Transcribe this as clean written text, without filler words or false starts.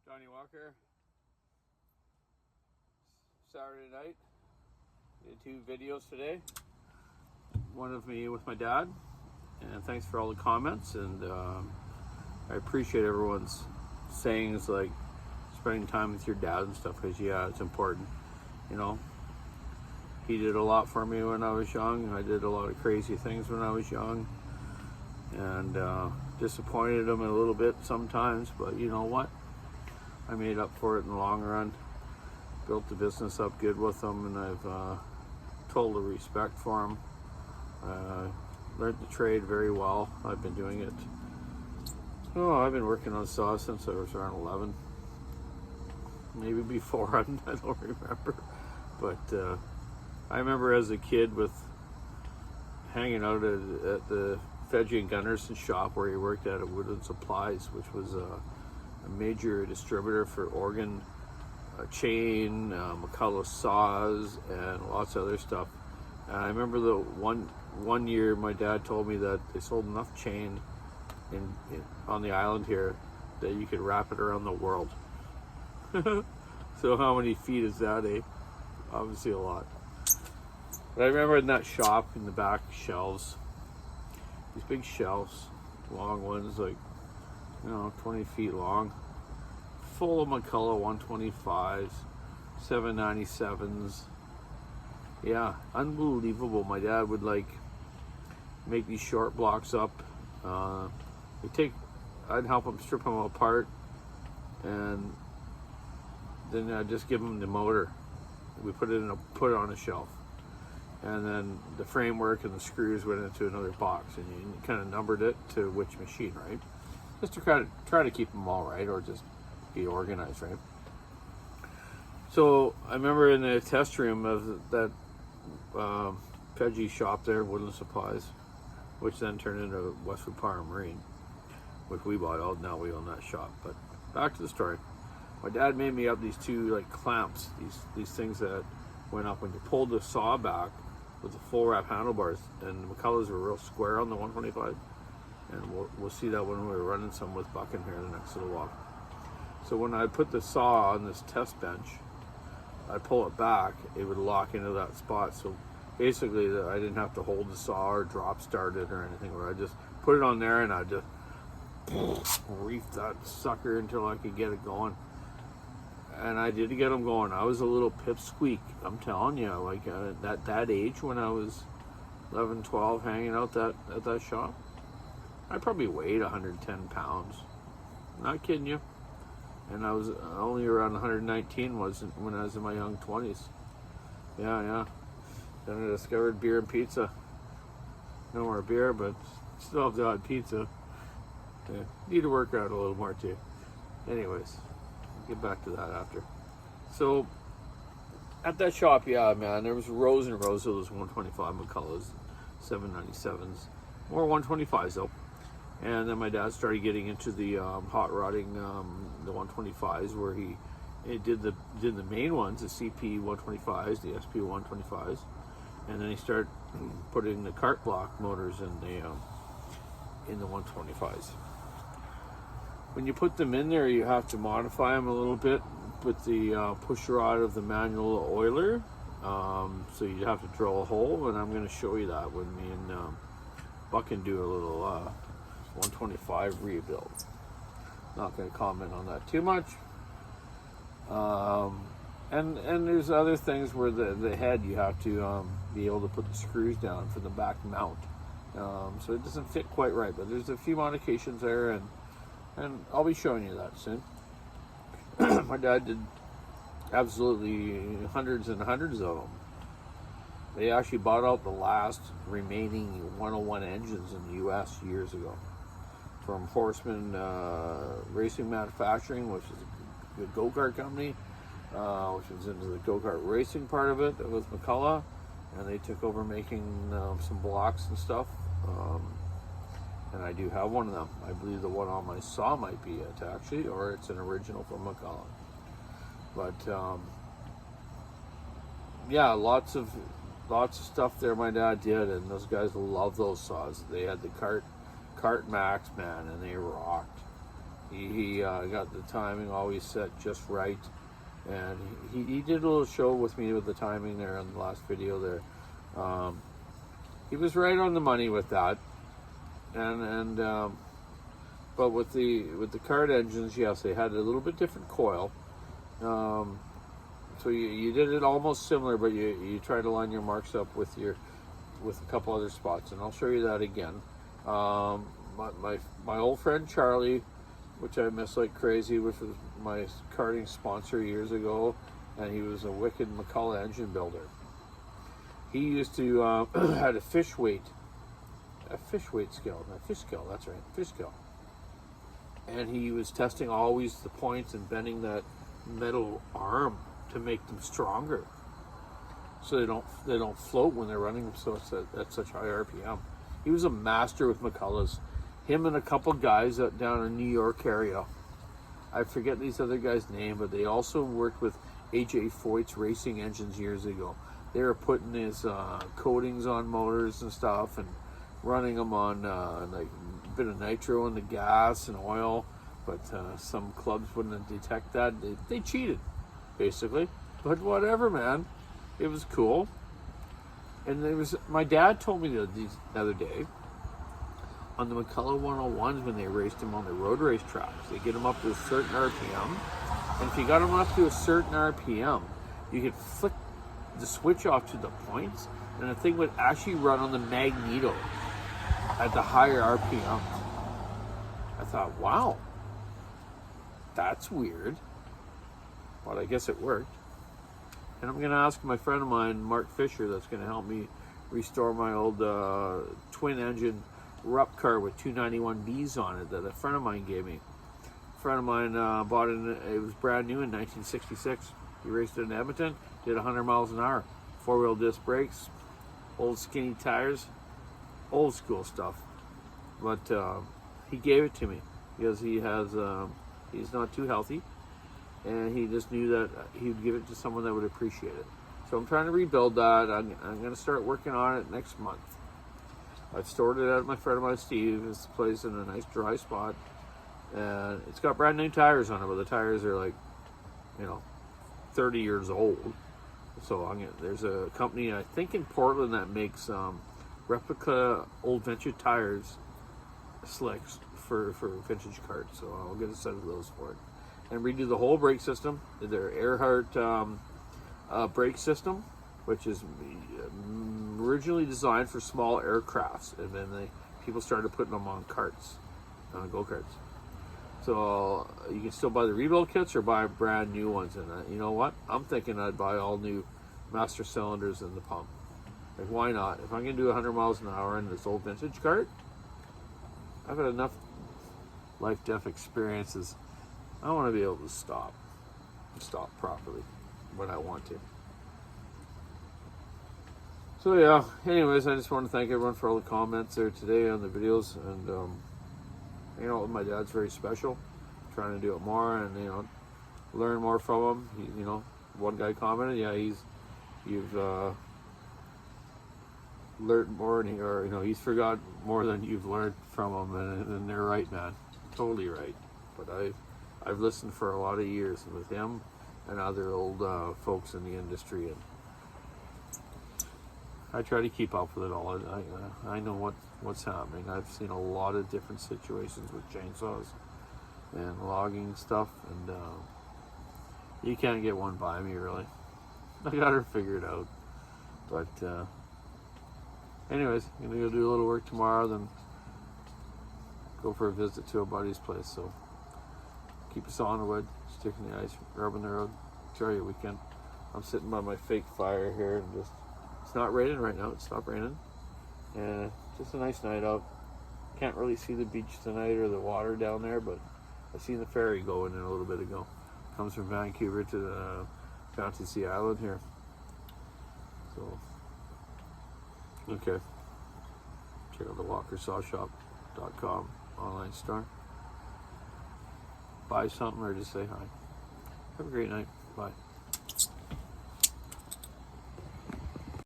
Donny Walker. Saturday night. Did 2 videos today. One of me with my dad. And thanks for all the comments. And I appreciate everyone's sayings like spending time with your dad and stuff, because yeah, it's important. You know, he did a lot for me when I was young. I did a lot of crazy things when I was young. And disappointed him a little bit sometimes, but you know what? I made up for it in the long run. Built the business up good with him, and I've total respect for him. Learned the trade very well. I've been doing it. Oh, I've been working on saw since I was around 11. Maybe before, I don't remember. But I remember as a kid with hanging out at the Fedgie and Gunnarsson shop where he worked at Woodland Supplies, which was a major distributor for organ chain, McCullough saws, and lots of other stuff. And I remember the one year my dad told me that they sold enough chain on the island here that you could wrap it around the world. So how many feet is that, eh? Obviously a lot. But I remember in that shop, in the back shelves, these big shelves, long ones, like, 20 feet long, full of McCullough 125s, 797s. Yeah, unbelievable. My dad would make these short blocks up. I'd help him strip them apart, and then I'd just give him the motor. We put it on a shelf, and then the framework and the screws went into another box, and you kind of numbered it to which machine, right? Just to try to keep them all right, or just be organized, right? So I remember in the test room of that Fedgie shop there, Woodland Supplies, which then turned into Westwood Power and Marine, which we bought out. Now we own that shop. But back to the story. My dad made me up these 2 clamps, these things that went up when you pulled the saw back with the full wrap handlebars, and the McCulloughs were real square on the 125. And we'll see that when we were running some with Bucking here the next little while. So when I put the saw on this test bench, I'd pull it back, it would lock into that spot. So basically I didn't have to hold the saw or drop start it or anything, where I just put it on there and I'd just reef that sucker until I could get it going. And I did get them going. I was a little pipsqueak, I'm telling you, at that age when I was 11, 12, hanging out at that shop. I probably weighed 110 pounds. Not kidding you. And I was only around 119 when I was in my young 20s. Yeah. Then I discovered beer and pizza. No more beer, but still have the odd pizza. Yeah, need to work out a little more too. Anyways, I'll get back to that after. So, at that shop, yeah, man, there was rows and rows of those 125 McCulloughs, 797s. More 125s though. And then my dad started getting into the hot rodding, the 125s, where he did the main ones, the CP 125s, the SP 125s, and then he started putting the cart block motors in the 125s. When you put them in there, you have to modify them a little bit with the push rod of the manual oiler. So you have to drill a hole, and I'm going to show you that when me and Buck can do a little 125 rebuild. Not going to comment on that too much. And there's other things where the head, you have to be able to put the screws down for the back mount. So it doesn't fit quite right, but there's a few modifications there, and I'll be showing you that soon. My dad did absolutely hundreds and hundreds of them. They actually bought out the last remaining 101 engines in the US years ago from Horseman Racing Manufacturing, which is a go-kart company, which was into the go-kart racing part of it with McCullough, and they took over making some blocks and stuff. And I do have one of them. I believe the one on my saw might be it, actually, or it's an original from McCullough. But yeah, lots of stuff there my dad did, and those guys love those saws. They had the cart Max, man, and they rocked. He got the timing always set just right, and he did a little show with me with the timing there on the last video there. He was right on the money with that, and but with the kart engines, yes, they had a little bit different coil. So you did it almost similar, but you try to line your marks up with a couple other spots, and I'll show you that again. My old friend Charlie, which I miss like crazy, which was my karting sponsor years ago, and he was a wicked McCullough engine builder. He used to had a fish weight scale, that's right, fish scale, and he was testing always the points and bending that metal arm to make them stronger, so they don't float when they're running them. So it's at such high RPM. He was a master with McCullough's. Him and a couple guys down in New York area. I forget these other guys' name, but they also worked with AJ Foyt's racing engines years ago. They were putting his coatings on motors and stuff, and running them on like a bit of nitro in the gas and oil. But some clubs wouldn't detect that. They cheated, basically. But whatever, man. It was cool. And my dad told me the other day, on the McCullough 101s, when they raced them on the road race tracks, they get them up to a certain RPM. And if you got them up to a certain RPM, you could flick the switch off to the points, and the thing would actually run on the magneto at the higher RPM. I thought, wow, that's weird. But I guess it worked. And I'm going to ask my friend of mine, Mark Fisher, that's going to help me restore my old twin engine Rupp car with 291Bs on it that a friend of mine gave me. A friend of mine bought it was brand new in 1966. He raced it in Edmonton, did 100 miles an hour, 4-wheel disc brakes, old skinny tires, old school stuff. But he gave it to me because he's not too healthy, and he just knew that he would give it to someone that would appreciate it. So I'm trying to rebuild that. I'm going to start working on it next month. I've stored it at my friend of mine, Steve. It's placed in a nice dry spot, and it's got brand new tires on it, but the tires are like, 30 years old. So there's a company, I think in Portland, that makes replica old vintage tires, slicks for vintage carts. So I'll get a set of those for it, and redo the whole brake system. Their Earhart brake system, which is originally designed for small aircrafts, and then people started putting them on carts, go-karts. So you can still buy the rebuild kits or buy brand new ones. And you know what? I'm thinking I'd buy all new master cylinders in the pump. Like, why not? If I'm going to do 100 miles an hour in this old vintage cart, I've had enough life-death experiences. I want to be able to stop properly when I want to. So yeah, anyways, I just want to thank everyone for all the comments there today on the videos, and my dad's very special. I'm trying to do it more and learn more from him. One guy commented, yeah, you've learned more, and he's forgot more than you've learned from him, and they're right, man, totally right. But I've listened for a lot of years with him and other old folks in the industry, and I try to keep up with it all. I know what's happening. I've seen a lot of different situations with chainsaws and logging stuff, and you can't get one by me, really. I got her figured out. But anyways, I'm gonna go do a little work tomorrow, then go for a visit to a buddy's place. So keep us on the wood, sticking the ice, rubbing the road. Enjoy your weekend. I'm sitting by my fake fire here, and it's not raining right now. It's stopped raining, and just a nice night out. Can't really see the beach tonight or the water down there, but I seen the ferry going in a little bit ago. Comes from Vancouver to Fantasy Island here. So, okay. Check out the walkersawshop.com online store. Buy something or just say hi. Have a great night. Bye.